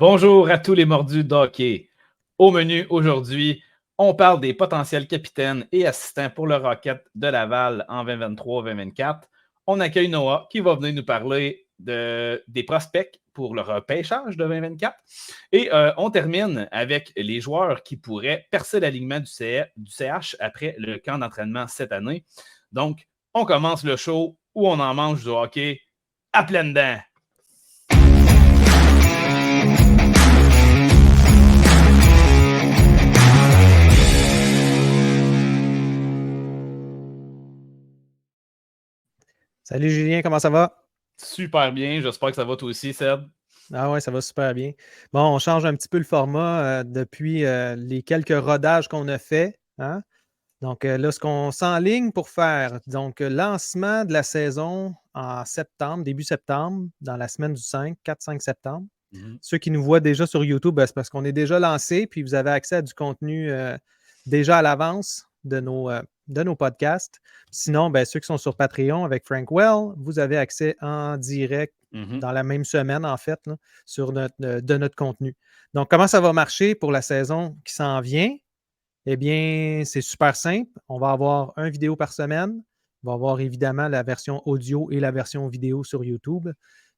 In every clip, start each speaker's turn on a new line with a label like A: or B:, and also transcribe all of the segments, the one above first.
A: Bonjour à tous les mordus d'hockey. Au menu aujourd'hui, on parle des potentiels capitaines et assistants pour le Rocket de Laval en 2023-2024. On accueille Noah qui va venir nous parler des prospects pour le repêchage de 2024. Et on termine avec les joueurs qui pourraient percer l'alignement du CH après le camp d'entraînement cette année. Donc, on commence le show où on en mange du hockey à pleines dents.
B: Salut Julien, comment ça va?
A: Super bien, j'espère que ça va toi aussi, Seb.
B: Ah ouais, ça va super bien. Bon, on change un petit peu le format depuis les quelques rodages qu'on a fait. Hein? Donc là, ce qu'on s'enligne pour faire, donc lancement de la saison en septembre, début septembre, dans la semaine du 4-5 septembre. Ceux qui nous voient déjà sur YouTube, c'est parce qu'on est déjà lancé, puis vous avez accès à du contenu déjà à l'avance de nos podcasts. Sinon, ceux qui sont sur Patreon avec Frank Well, vous avez accès en direct dans la même semaine, en fait, là, de notre contenu. Donc, comment ça va marcher pour la saison qui s'en vient? Eh bien, c'est super simple. On va avoir une vidéo par semaine. On va avoir évidemment la version audio et la version vidéo sur YouTube.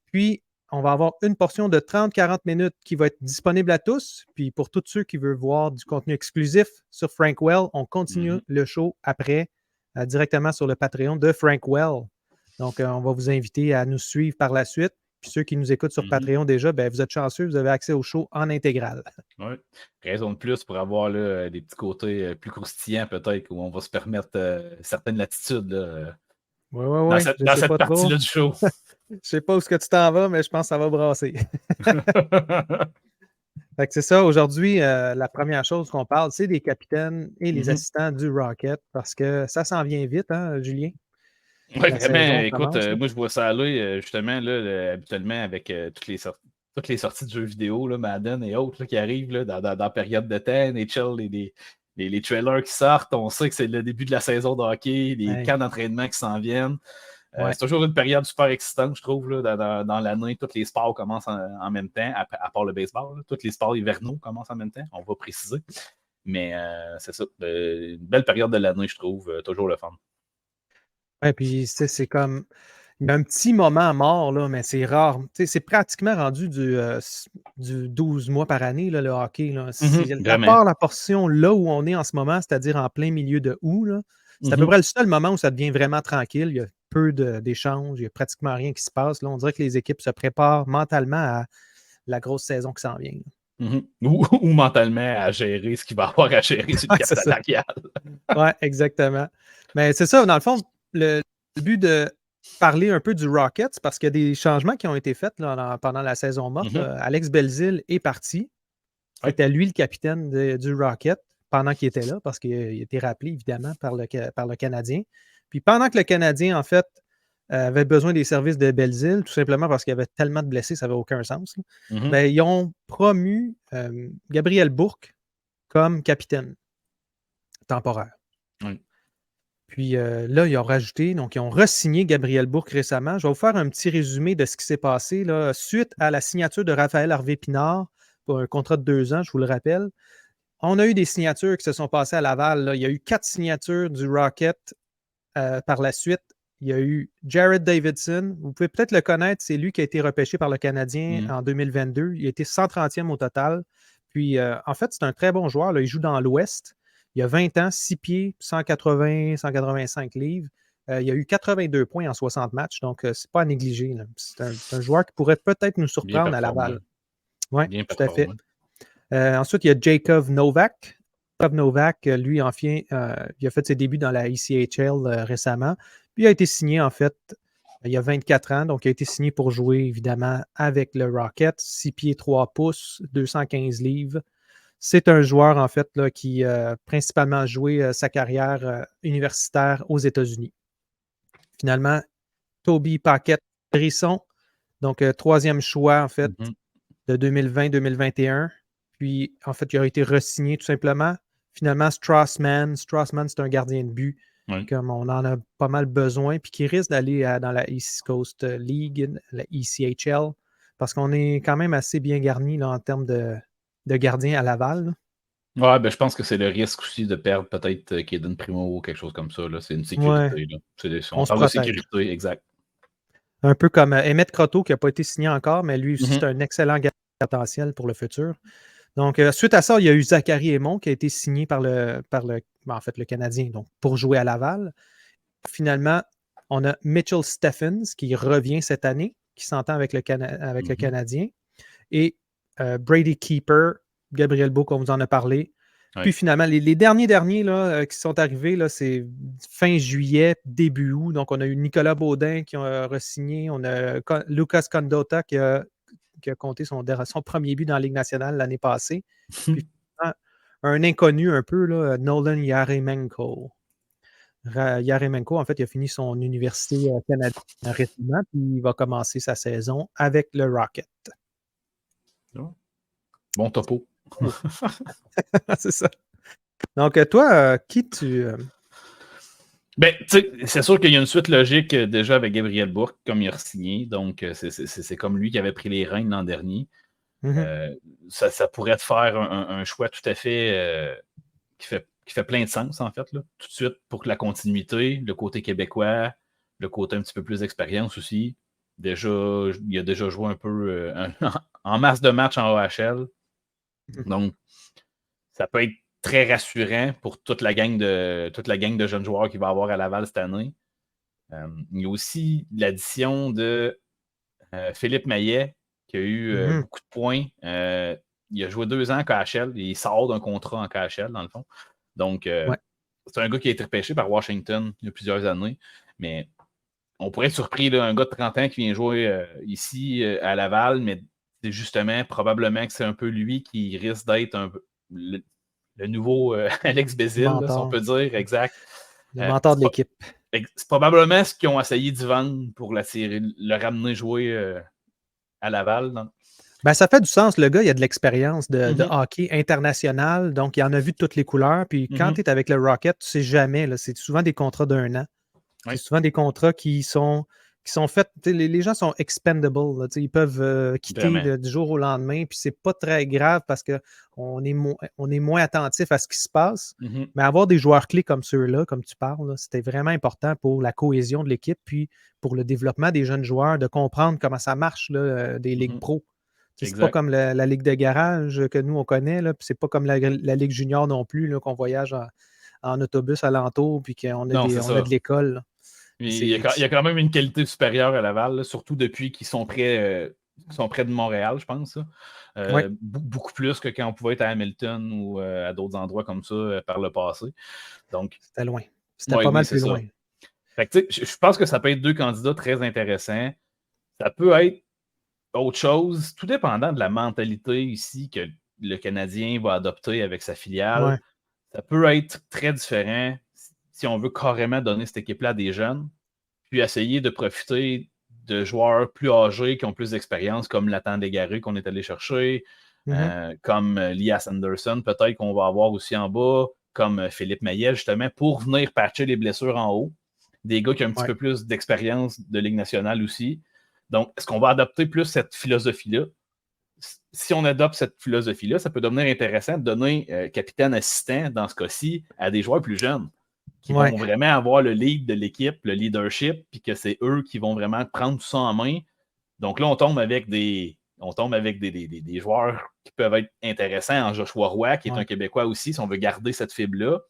B: Puis, on va avoir une portion de 30-40 minutes qui va être disponible à tous. Puis, pour tous ceux qui veulent voir du contenu exclusif sur Frank Well, on continue le show après directement sur le Patreon de Frank Well. Donc, on va vous inviter à nous suivre par la suite. Puis ceux qui nous écoutent sur Patreon déjà, vous êtes chanceux, vous avez accès au show en intégral.
A: Oui. Raison de plus pour avoir là, des petits côtés plus croustillants peut-être où on va se permettre certaines latitudes là,
B: dans
A: cette partie-là du show.
B: Je ne sais pas où ce que tu t'en vas, mais je pense que ça va brasser. Fait que c'est ça. Aujourd'hui, la première chose qu'on parle, c'est des capitaines et les assistants du Rocket parce que ça s'en vient vite, hein, Julien?
A: Oui, vraiment. Écoute, moi, je vois ça aller justement là, habituellement avec toutes les sorties de jeux vidéo, là, Madden et autres là, qui arrivent là, dans la période de temps, les trailers qui sortent. On sait que c'est le début de la saison de hockey, les camps d'entraînement qui s'en viennent. C'est toujours une période super excitante, je trouve, là, dans l'année. Tous les sports commencent en même temps, à part le baseball. Là, tous les sports hivernaux commencent en même temps, on va préciser. Mais c'est ça, une belle période de l'année, je trouve, toujours le fun.
B: Oui, puis c'est comme... Il y a un petit moment mort, là, mais c'est rare. C'est pratiquement rendu du 12 mois par année, là, le hockey. Là. À part la portion là où on est en ce moment, c'est-à-dire en plein milieu de août, là, c'est à peu près le seul moment où ça devient vraiment tranquille. Il y a peu d'échanges, il n'y a pratiquement rien qui se passe. Là. On dirait que les équipes se préparent mentalement à la grosse saison qui s'en vient.
A: Ou mentalement à gérer ce qu'il va avoir à gérer sur le cap salarial.
B: Oui, exactement. Mais c'est ça, dans le fond, le but de parler un peu du Rocket, parce qu'il y a des changements qui ont été faits là, pendant la saison morte. Alex Belzile est parti. C'était lui le capitaine du Rocket pendant qu'il était là, parce qu'il a été rappelé, évidemment, par le Canadien. Puis pendant que le Canadien, en fait, avait besoin des services de Belzile, tout simplement parce qu'il y avait tellement de blessés, ça n'avait aucun sens. Ils ont promu Gabriel Bourque comme capitaine temporaire. Puis là, ils ont rajouté, donc ils ont re-signé Gabriel Bourque récemment. Je vais vous faire un petit résumé de ce qui s'est passé là, suite à la signature de Raphaël Harvey-Pinard pour un contrat de 2 ans, je vous le rappelle. On a eu des signatures qui se sont passées à Laval. Là. Il y a eu 4 signatures du Rocket par la suite. Il y a eu Jared Davidson. Vous pouvez peut-être le connaître. C'est lui qui a été repêché par le Canadien en 2022. Il a été 130e au total. Puis, en fait, c'est un très bon joueur. Là. Il joue dans l'Ouest. Il a 20 ans, 6 pieds, 180, 185 livres. Il y a eu 82 points en 60 matchs, donc c'est pas à négliger. C'est un joueur qui pourrait peut-être nous surprendre à Laval. Oui, tout à fait. Ensuite, il y a Jacob Novak. Jacob Novak, lui, il a fait ses débuts dans la ECHL récemment. Puis il a été signé, en fait, il y a 24 ans. Donc, il a été signé pour jouer, évidemment, avec le Rocket. 6 pieds, 3 pouces, 215 livres. C'est un joueur, en fait, là, qui a principalement joué sa carrière universitaire aux États-Unis. Finalement, Toby Paquette-Brisson, donc 3e choix, en fait, de 2020-2021. Puis, en fait, il a été re-signé tout simplement. Finalement, Strassman, c'est un gardien de but, comme on en a pas mal besoin, puis qui risque d'aller dans la East Coast League, la ECHL. parce qu'on est quand même assez bien garni là, en termes de gardiens à Laval.
A: Ouais, ben, je pense que c'est le risque aussi de perdre peut-être Kaden Primo ou quelque chose comme ça. C'est une
B: Ouais,
A: sécurité. On
B: on se
A: parle de
B: protège.
A: sécurité, exact.
B: Un peu comme Emmett Croteau qui n'a pas été signé encore, mais lui aussi, c'est un excellent gardien potentiel pour le futur. Donc, suite à ça, il y a eu Zachary Aymon qui a été signé par le Canadien, donc pour jouer à Laval. Finalement, on a Mitchell Stephens qui revient cette année, qui s'entend avec le Canadien. Et Brady Keeper, Gabriel Beau, qu'on vous en a parlé.
A: Ouais.
B: Puis finalement, les derniers là, qui sont arrivés, là, c'est fin juillet, début août. Donc, on a eu Nicolas Baudin qui a re-signé. On a Lucas Condotta qui a compté son premier but dans la Ligue nationale l'année passée. Puis un inconnu un peu, là, Nolan Yaremenko. Yaremenko, en fait, il a fini son université canadienne récemment, puis il va commencer sa saison avec le Rocket.
A: Bon topo.
B: C'est ça. Donc, toi, qui tu.
A: Ben, tu sais, c'est sûr qu'il y a une suite logique déjà avec Gabriel Bourque, comme il a signé. Donc, c'est comme lui qui avait pris les rênes l'an dernier. Ça pourrait te faire un choix tout à fait qui fait plein de sens, en fait, là. Tout de suite, pour la continuité, le côté québécois, le côté un petit peu plus d'expérience aussi. Déjà, il a déjà joué un peu en masse de matchs en AHL. Donc, ça peut être très rassurant pour toute la gang de jeunes joueurs qu'il va avoir à Laval cette année. Il y a aussi l'addition de Philippe Maillet, qui a eu beaucoup de points. Il a joué 2 ans en KHL et il sort d'un contrat en KHL, dans le fond. Donc, c'est un gars qui a été repêché par Washington il y a plusieurs années. Mais on pourrait être surpris, là, un gars de 30 ans qui vient jouer ici à Laval, mais c'est justement, probablement que c'est un peu lui qui risque d'être le nouveau Alex Bézil, si on peut dire, exact.
B: Le mentor de l'équipe.
A: C'est probablement ce qu'ils ont essayé d'y vendre pour le ramener jouer à Laval. Donc.
B: Ben, ça fait du sens. Le gars, il a de l'expérience de hockey international, donc il en a vu de toutes les couleurs. Puis quand tu es avec le Rocket, tu ne sais jamais. Là, c'est souvent des contrats d'1 an. C'est souvent des contrats qui sont faits. Les gens sont expendables. Là, ils peuvent quitter du jour au lendemain. Puis c'est pas très grave parce qu'on est, on est moins attentif à ce qui se passe. Mais avoir des joueurs clés comme ceux-là, comme tu parles, là, c'était vraiment important pour la cohésion de l'équipe, puis pour le développement des jeunes joueurs, de comprendre comment ça marche là, des ligues pro. C'est pas comme la ligue de garage que nous, on connaît. Là, puis c'est pas comme la ligue junior non plus, là, qu'on voyage en autobus alentour, puis qu'on a, on a de l'école.
A: Il y a quand même une qualité supérieure à Laval, là, surtout depuis qu'ils sont près de Montréal, je pense. Beaucoup plus que quand on pouvait être à Hamilton ou à d'autres endroits comme ça par le passé. Donc,
B: c'était loin. C'était pas mal plus loin.
A: Fait que, je pense que ça peut être 2 candidats très intéressants. Ça peut être autre chose, tout dépendant de la mentalité ici que le Canadien va adopter avec sa filiale. Ça peut être très différent si on veut carrément donner cette équipe-là à des jeunes, puis essayer de profiter de joueurs plus âgés qui ont plus d'expérience, comme Nathan Desgaru qu'on est allé chercher, comme Lias Anderson, peut-être qu'on va avoir aussi en bas, comme Philippe Maillet, justement, pour venir patcher les blessures en haut. Des gars qui ont un petit peu plus d'expérience de Ligue nationale aussi. Donc, est-ce qu'on va adopter plus cette philosophie-là? Si on adopte cette philosophie-là, ça peut devenir intéressant de donner capitaine-assistant, dans ce cas-ci, à des joueurs plus jeunes qui vont vraiment avoir le lead de l'équipe, le leadership, puis que c'est eux qui vont vraiment prendre tout ça en main. Donc là, on tombe avec des joueurs qui peuvent être intéressants en Joshua Roy, qui est un Québécois aussi, si on veut garder cette fibre-là.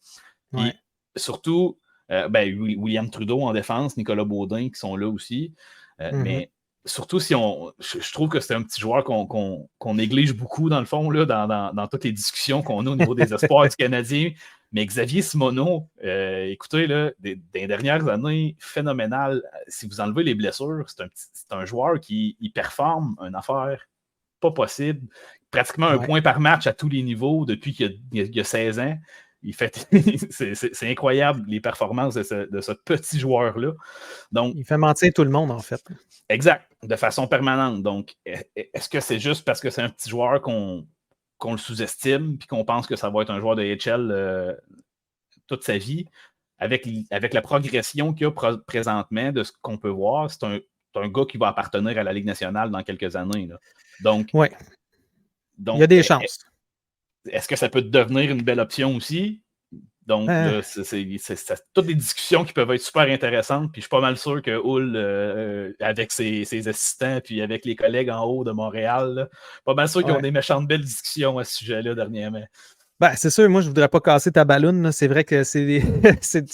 A: Puis surtout, William Trudeau en défense, Nicolas Baudin qui sont là aussi. Mais surtout, je trouve que c'est un petit joueur qu'on néglige beaucoup, dans le fond, là, dans toutes les discussions qu'on a au niveau des espoirs du Canadien. Mais Xavier Simoneau, écoutez, là, des dernières années, phénoménal. Si vous enlevez les blessures, c'est un joueur qui performe une affaire pas possible. Pratiquement un point par match à tous les niveaux depuis qu'il y a 16 ans. C'est incroyable les performances de ce petit joueur-là. Donc,
B: il fait mentir tout le monde, en fait.
A: Exact, de façon permanente. Donc, est-ce que c'est juste parce que c'est un petit joueur qu'on le sous-estime puis qu'on pense que ça va être un joueur de HL toute sa vie? Avec la progression qu'il y a présentement de ce qu'on peut voir, c'est un gars qui va appartenir à la Ligue nationale dans quelques années. Là. Donc,
B: il y a des chances.
A: Est-ce que ça peut devenir une belle option aussi? Donc, là, c'est toutes des discussions qui peuvent être super intéressantes. Puis je suis pas mal sûr que Hull, avec ses assistants, puis avec les collègues en haut de Montréal, là, pas mal sûr qu'ils ont des méchantes belles discussions à ce sujet-là dernièrement.
B: Ben, c'est sûr, moi, je ne voudrais pas casser ta balloune. C'est vrai que c'est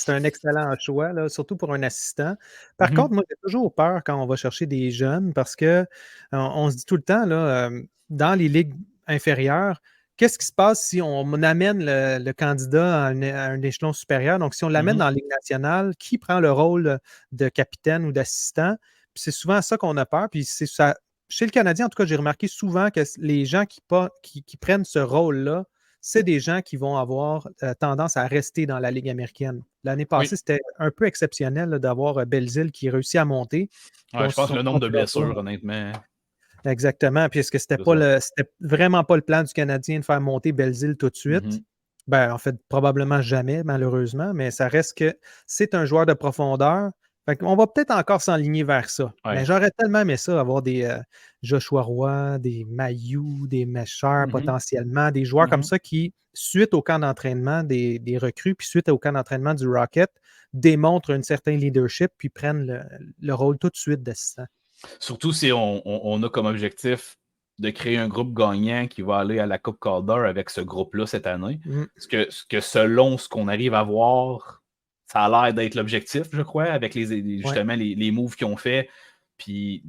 B: un excellent choix, là, surtout pour un assistant. Par contre, moi, j'ai toujours peur quand on va chercher des jeunes parce qu'on se dit tout le temps, là, dans les ligues inférieures, qu'est-ce qui se passe si on amène le candidat à un échelon supérieur? Donc, si on l'amène dans la Ligue nationale, qui prend le rôle de capitaine ou d'assistant? Puis c'est souvent ça qu'on a peur. Puis c'est ça. Chez le Canadien, en tout cas, j'ai remarqué souvent que les gens qui prennent ce rôle-là, c'est des gens qui vont avoir tendance à rester dans la Ligue américaine. L'année passée, c'était un peu exceptionnel là, d'avoir Belzile qui réussit à monter.
A: Ouais, je pense que le nombre de blessures, honnêtement.
B: Exactement. Puis est-ce que c'était vraiment pas le plan du Canadien de faire monter Belzile tout de suite? Ben, en fait, probablement jamais, malheureusement, mais ça reste que c'est un joueur de profondeur. On va peut-être encore s'enligner vers ça. Ouais. Mais j'aurais tellement aimé ça, avoir des Joshua Roy, des Mailloux, des Mescher potentiellement, des joueurs comme ça qui, suite au camp d'entraînement des recrues, puis suite au camp d'entraînement du Rocket, démontrent un certain leadership, puis prennent le rôle tout de suite d'assistant.
A: Surtout si on a comme objectif de créer un groupe gagnant qui va aller à la Coupe Calder avec ce groupe-là cette année. Parce que selon ce qu'on arrive à voir, ça a l'air d'être l'objectif, je crois, avec justement les moves qu'ils ont fait, puis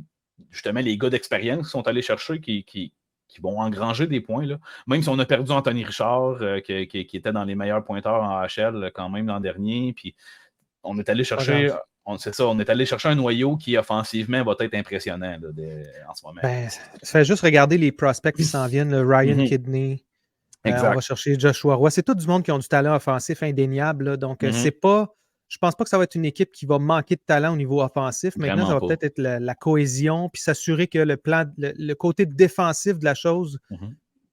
A: justement les gars d'expérience qui sont allés chercher, qui vont engranger des points. Là. Même si on a perdu Anthony Richard, qui était dans les meilleurs pointeurs en AHL quand même l'an dernier, puis on est allé chercher... on est allé chercher un noyau qui, offensivement, va être impressionnant là, en ce moment.
B: Ben, ça fait juste regarder les prospects qui s'en viennent, Ryan Kidney. On va chercher Joshua Roy. C'est tout du monde qui ont du talent offensif indéniable. Là, donc, c'est pas... Je pense pas que ça va être une équipe qui va manquer de talent au niveau offensif. Maintenant, ça va peut-être être la cohésion, puis s'assurer que le côté défensif de la chose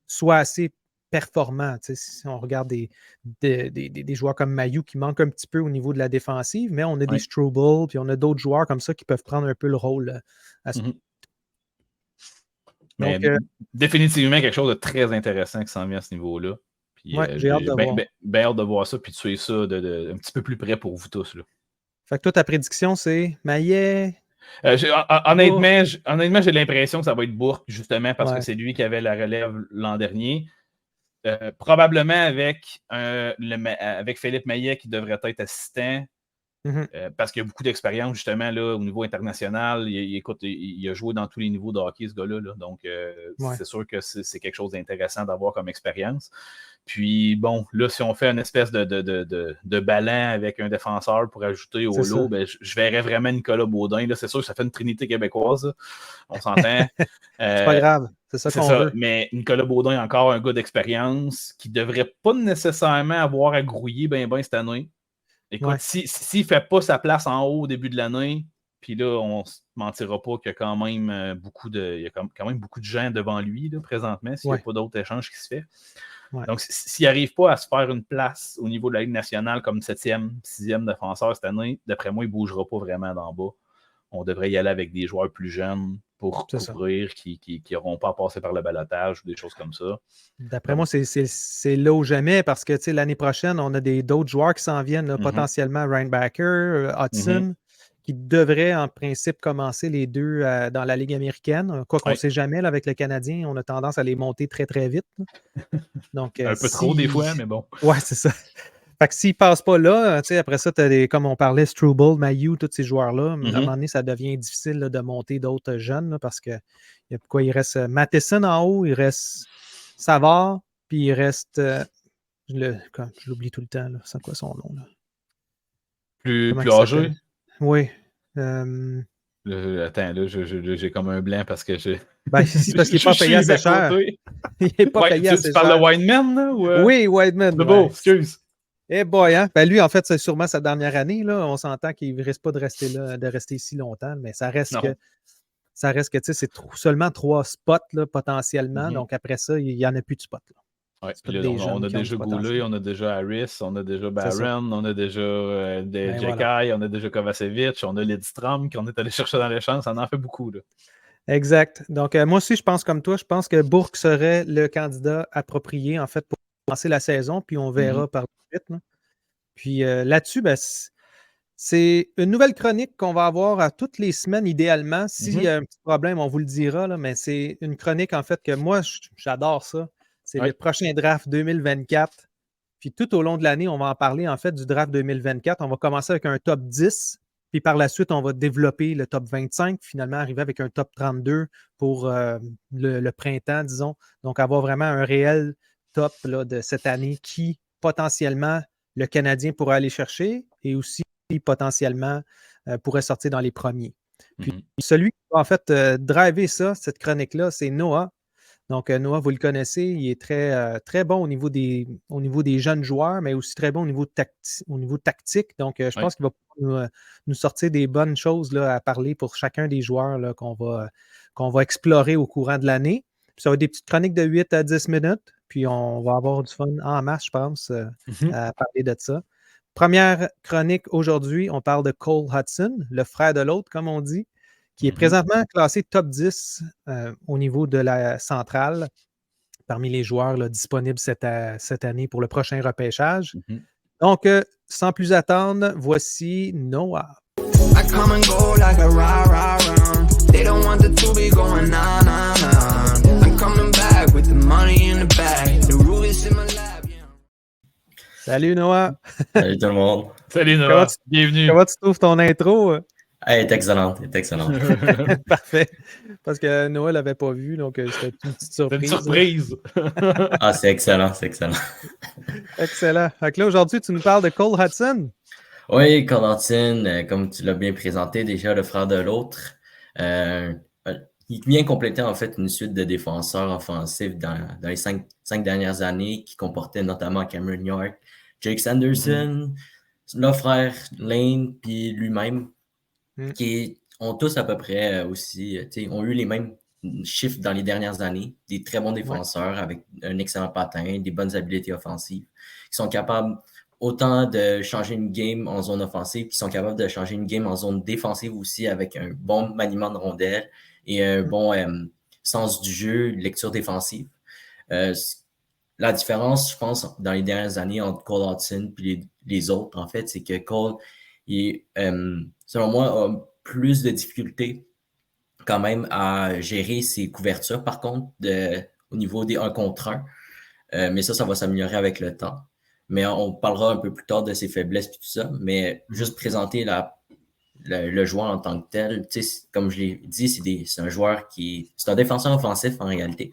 B: soit assez performant. Si on regarde des joueurs comme Mailloux qui manquent un petit peu au niveau de la défensive, mais on a des Struble, puis on a d'autres joueurs comme ça qui peuvent prendre un peu le rôle à ce
A: Donc, définitivement quelque chose de très intéressant qui s'en vient à ce niveau-là.
B: J'ai hâte de voir.
A: Ben hâte de voir ça, puis de suivre ça un petit peu plus près pour vous tous. Là.
B: Fait que toi, ta prédiction, c'est Maillet?
A: Honnêtement, j'ai l'impression que ça va être Bourque, justement, parce que c'est lui qui avait la relève l'an dernier. Probablement avec Philippe Maillet qui devrait être assistant. Parce qu'il y a beaucoup d'expérience, justement, là, au niveau international. Il a joué dans tous les niveaux de hockey, ce gars-là. Là. Donc, c'est sûr que c'est quelque chose d'intéressant d'avoir comme expérience. Puis, bon, là, si on fait une espèce de ballon avec un défenseur pour ajouter au lot, ben, je verrais vraiment Nicolas Baudin. Là, c'est sûr que ça fait une trinité québécoise. Là. On s'entend.
B: C'est pas grave. C'est ça qu'on veut.
A: Mais Nicolas Baudin, encore un gars d'expérience qui ne devrait pas nécessairement avoir à grouiller ben cette année. Écoute, s'il ne fait pas sa place en haut au début de l'année, puis là, on ne se mentira pas qu'il y a quand même beaucoup de gens devant lui là, présentement, s'il n'y a pas d'autres échanges qui se fait. Donc, s'il n'arrive pas à se faire une place au niveau de la Ligue nationale comme 7e, 6e défenseur cette année, d'après moi, il ne bougera pas vraiment d'en bas. On devrait y aller avec des joueurs plus jeunes pour couvrir, qui n'auront pas à passer par le balotage ou des choses comme ça.
B: D'après moi, c'est là ou jamais parce que l'année prochaine, on a d'autres joueurs qui s'en viennent, là, potentiellement Reinbacker, Hudson, qui devraient en principe commencer les deux dans la Ligue américaine. Quoi qu'on ne sait jamais, là, avec le Canadien, on a tendance à les monter très, très vite. Donc,
A: un peu trop des fois, mais bon.
B: Ouais, c'est ça. Fait que s'ils ne passent pas là, après ça, tu as comme on parlait, Struble, Mailloux, tous ces joueurs-là, à un moment donné, ça devient difficile là, de monter d'autres jeunes là, parce que il reste Matheson en haut, il reste Savard, puis il reste. Je l'oublie tout le temps, là. C'est quoi son nom? Là?
A: Plus âgé?
B: Oui.
A: Attends, là, j'ai comme un blanc parce que je.
B: Ben, c'est parce qu'il n'est pas payé assez cher. Il n'est pas payé assez cher.
A: Tu parles de Wideman, là? Ou
B: Oui, Wideman.
A: C'est beau, excuse.
B: Eh boy, hein? Ben lui, en fait, c'est sûrement sa dernière année. Là. On s'entend qu'il ne risque pas de rester ici longtemps, mais ça reste que c'est seulement 3 spots là, potentiellement. Donc après ça, il n'y en a plus de spots. Là.
A: Ouais, puis là, on a déjà Goulet, on a déjà Harris, on a déjà Barron, on a déjà Jekai, on a déjà Kovacevic, on a Lidstrom qu'on est allé chercher dans l'échange. On en fait beaucoup. Là.
B: Exact. Donc, moi aussi, je pense comme toi. Je pense que Bourque serait le candidat approprié, en fait, pour lancer la saison, puis on verra par la suite. Là. Puis là-dessus, ben, c'est une nouvelle chronique qu'on va avoir à toutes les semaines, idéalement. S'il y a un petit problème, on vous le dira, là, mais c'est une chronique, en fait, que moi, j'adore ça. C'est le prochain draft 2024. Puis tout au long de l'année, on va en parler, en fait, du draft 2024. On va commencer avec un top 10. Puis par la suite, on va développer le top 25, finalement arriver avec un top 32 pour le printemps, disons. Donc, avoir vraiment un réel top là, de cette année qui, potentiellement, le Canadien pourrait aller chercher et aussi, potentiellement, pourrait sortir dans les premiers. Puis celui qui va, en fait, driver ça, cette chronique-là, c'est Noah. Donc, Noah, vous le connaissez, il est très, très bon au niveau des jeunes joueurs, mais aussi très bon au niveau tactique. Donc, je pense qu'il va nous sortir des bonnes choses là, à parler pour chacun des joueurs là, qu'on va explorer au courant de l'année. Puis, ça va être des petites chroniques de 8 à 10 minutes. Puis, on va avoir du fun en masse, je pense, à parler de ça. Première chronique aujourd'hui, on parle de Cole Hudson, le frère de l'autre, comme on dit, qui est présentement classé top 10 au niveau de la centrale parmi les joueurs là, disponibles cette année pour le prochain repêchage. Donc, sans plus attendre, voici Noah. I come and go like a rah-rah-rah. They don't want the to be going on. I'm coming back with the money in the bag. The rule is in my lap. Salut Noah.
C: Salut tout le monde.
A: Salut Noah. Bienvenue.
B: Comment tu trouves ton intro?
C: Elle est excellente, elle est excellente.
B: Parfait. Parce que Noah ne l'avait pas vu, donc c'était une petite surprise.
A: C'est une surprise.
C: Ah, c'est excellent, c'est excellent.
B: Excellent. Donc là, aujourd'hui, tu nous parles de Cole Hudson.
C: Oui, Cole Hudson, comme tu l'as bien présenté déjà, le frère de l'autre. Il vient compléter en fait une suite de défenseurs offensifs dans les cinq dernières années qui comportaient notamment Cameron York, Jake Sanderson, le frère Lane, puis lui-même. Qui ont tous à peu près aussi, ont eu les mêmes chiffres dans les dernières années, des très bons défenseurs avec un excellent patin, des bonnes habiletés offensives, qui sont capables autant de changer une game en zone offensive, qui sont capables de changer une game en zone défensive aussi avec un bon maniement de rondelle et un bon sens du jeu, lecture défensive. La différence, je pense, dans les dernières années entre Cole Hudson et les autres, en fait, c'est que Cole est, selon moi, a plus de difficultés quand même à gérer ses couvertures, par contre, au niveau des 1 contre 1. Mais ça va s'améliorer avec le temps. Mais on parlera un peu plus tard de ses faiblesses et tout ça. Mais juste présenter le joueur en tant que tel, comme je l'ai dit, c'est un joueur c'est un défenseur offensif en réalité.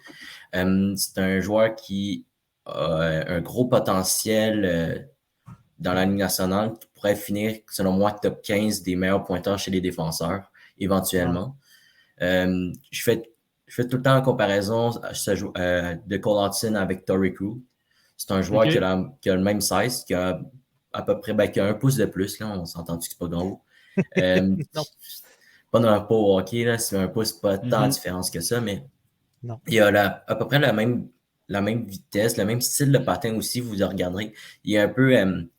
C: C'est un joueur qui a un gros potentiel dans la Ligue nationale, qui pourrait finir, selon moi, top 15 des meilleurs pointeurs chez les défenseurs, éventuellement. Je fais tout le temps la comparaison de Cole Hudson avec Torrey Krug. C'est un joueur qui a le même size, qui a à peu près qui a 1 pouce de plus. Là, on s'entend que c'est pas grand. Pas dans le pot hockey, là, c'est 1 pouce, pas tant de différence que ça, mais il a à peu près la même vitesse, le même style de patin aussi, vous le regarderez. Il est un peu...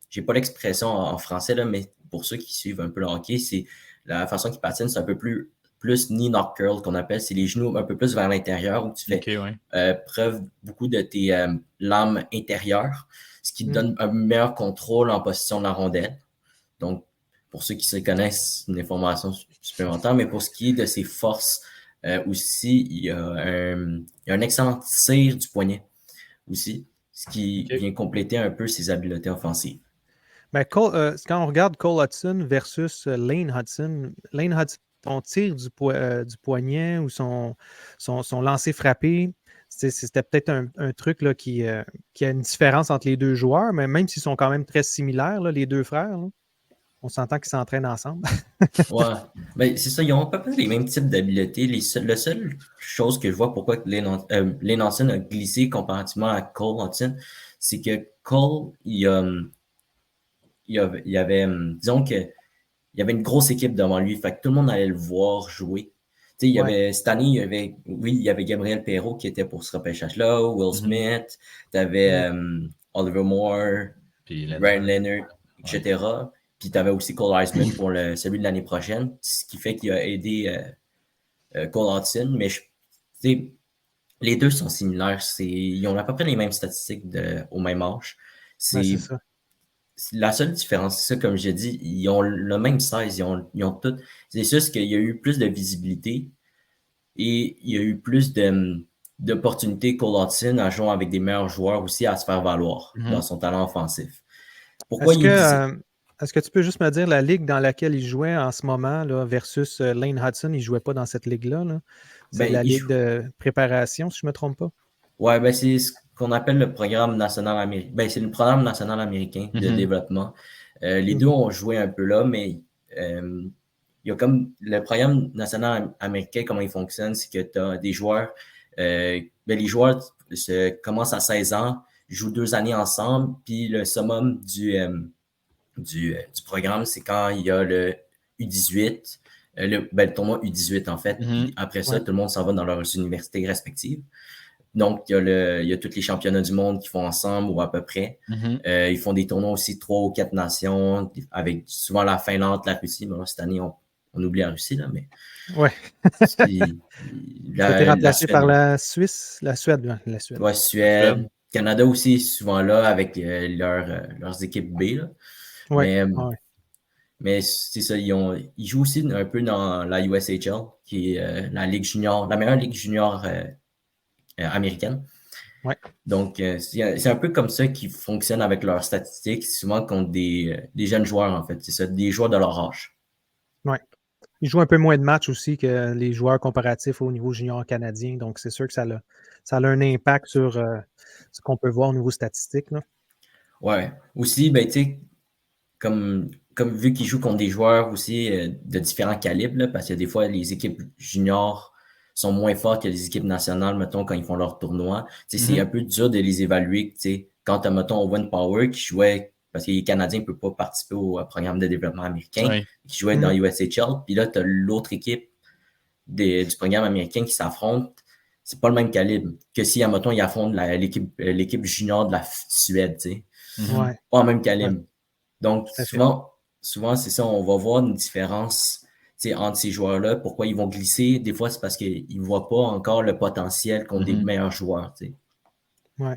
C: j'ai pas l'expression en français, là, mais pour ceux qui suivent un peu le hockey, c'est la façon qu'il patine, c'est un peu plus knee knock curl qu'on appelle. C'est les genoux un peu plus vers l'intérieur où tu fais preuve beaucoup de tes lames intérieures, ce qui te donne un meilleur contrôle en position de la rondelle. Donc, pour ceux qui se connaissent, une information supplémentaire, mais pour ce qui est de ses forces aussi, il y a un excellent tir du poignet aussi, ce qui vient compléter un peu ses habiletés offensives.
B: Ben, quand on regarde Cole Hudson versus Lane Hudson, son tir du poignet ou son lancer frappé, c'était peut-être un truc là, qui a une différence entre les deux joueurs, mais même s'ils sont quand même très similaires, là, les deux frères, là, on s'entend qu'ils s'entraînent ensemble.
C: Ouais, ben, c'est ça, ils ont à peu près les mêmes types d'habiletés. La seule chose que je vois pourquoi Lane Hudson a glissé comparativement à Cole Hudson, c'est que Cole, il y avait, disons que il y avait une grosse équipe devant lui, fait que tout le monde allait le voir jouer. Cette année, il y avait Gabriel Perrault qui était pour ce repêchage-là, Will Smith, tu avais Oliver Moore, Ryan Leonard, etc. Puis tu avais aussi Cole Heisman pour celui de l'année prochaine, ce qui fait qu'il a aidé Cole Hudson. Mais les deux sont similaires. Ils ont à peu près les mêmes statistiques au même âge.
B: C'est ça.
C: La seule différence, c'est ça, comme j'ai dit, ils ont le même size, ils ont tout. C'est juste qu'il y a eu plus de visibilité et il y a eu plus d'opportunités Cole Hudson à jouer avec des meilleurs joueurs aussi à se faire valoir dans son talent offensif. Pourquoi
B: Est-ce que tu peux juste me dire la ligue dans laquelle il jouait en ce moment là, versus Lane Hudson? Il ne jouait pas dans cette ligue-là. Là. C'est la ligue de préparation, si je ne me trompe pas.
C: Oui, c'est ce qu'on appelle le programme national américain. C'est le programme national américain de développement. Les deux ont joué un peu là, mais il y a comme le programme national américain, comment il fonctionne, c'est que tu as des joueurs, les joueurs commencent à 16 ans, jouent 2 années ensemble, puis le summum du programme, c'est quand il y a le U18, le tournoi U18 en fait, puis après ça, tout le monde s'en va dans leurs universités respectives. Donc, il y a tous les championnats du monde qu'ils font ensemble ou à peu près. Ils font des tournois aussi 3 ou 4 nations avec souvent la Finlande, la Russie. Mais cette année, on oublie la Russie, là, mais...
B: Ouais. C'était remplacé par la Suisse, la Suède. La Suède.
C: Ouais, Suède. Canada aussi, souvent là, avec leurs équipes B. Là. Mais c'est ça, ils jouent aussi un peu dans la USHL, qui est la ligue junior, la meilleure ligue junior américaine.
B: Ouais.
C: Donc, c'est un peu comme ça qu'ils fonctionnent avec leurs statistiques, souvent contre des jeunes joueurs, en fait. C'est ça, des joueurs de leur âge.
B: Oui. Ils jouent un peu moins de matchs aussi que les joueurs comparatifs au niveau junior canadien. Donc, c'est sûr que ça a un impact sur ce qu'on peut voir au niveau statistique.
C: Oui. Aussi, tu sais, comme vu qu'ils jouent contre des joueurs aussi de différents calibres, là, parce que des fois, les équipes juniors sont moins fortes que les équipes nationales, mettons, quand ils font leur tournoi. C'est un peu dur de les évaluer. Quand tu as, mettons, Owen Power qui jouait, parce que les Canadiens ne peuvent pas participer au programme de développement américain, qui jouait dans USHL, puis là, tu as l'autre équipe du programme américain qui s'affronte. C'est pas le même calibre que si, mettons, ils affrontent l'équipe junior de la Suède. Pas le même calibre. Donc, souvent, c'est ça, on va voir une différence entre ces joueurs-là. Pourquoi ils vont glisser? Des fois, c'est parce qu'ils ne voient pas encore le potentiel qu'ont des meilleurs joueurs.
B: Oui.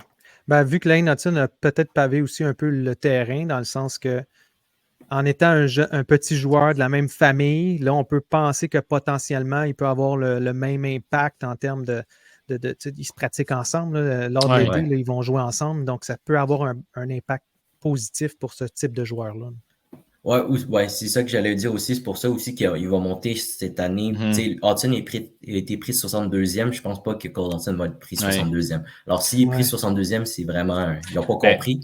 B: Vu que Lane Hudson a peut-être pavé aussi un peu le terrain, dans le sens que en étant un petit joueur de la même famille, là, on peut penser que potentiellement, il peut avoir le même impact en termes ils se pratiquent ensemble. Là, lors de l'été, ils vont jouer ensemble. Donc, ça peut avoir un impact positif pour ce type de joueur-là.
C: Ouais, c'est ça que j'allais dire aussi. C'est pour ça aussi qu'il va monter cette année. Hudson a été pris 62e. Je pense pas que Cole Hudson va être pris 62e. Alors, s'il est pris 62e, c'est vraiment... Ils n'ont pas compris.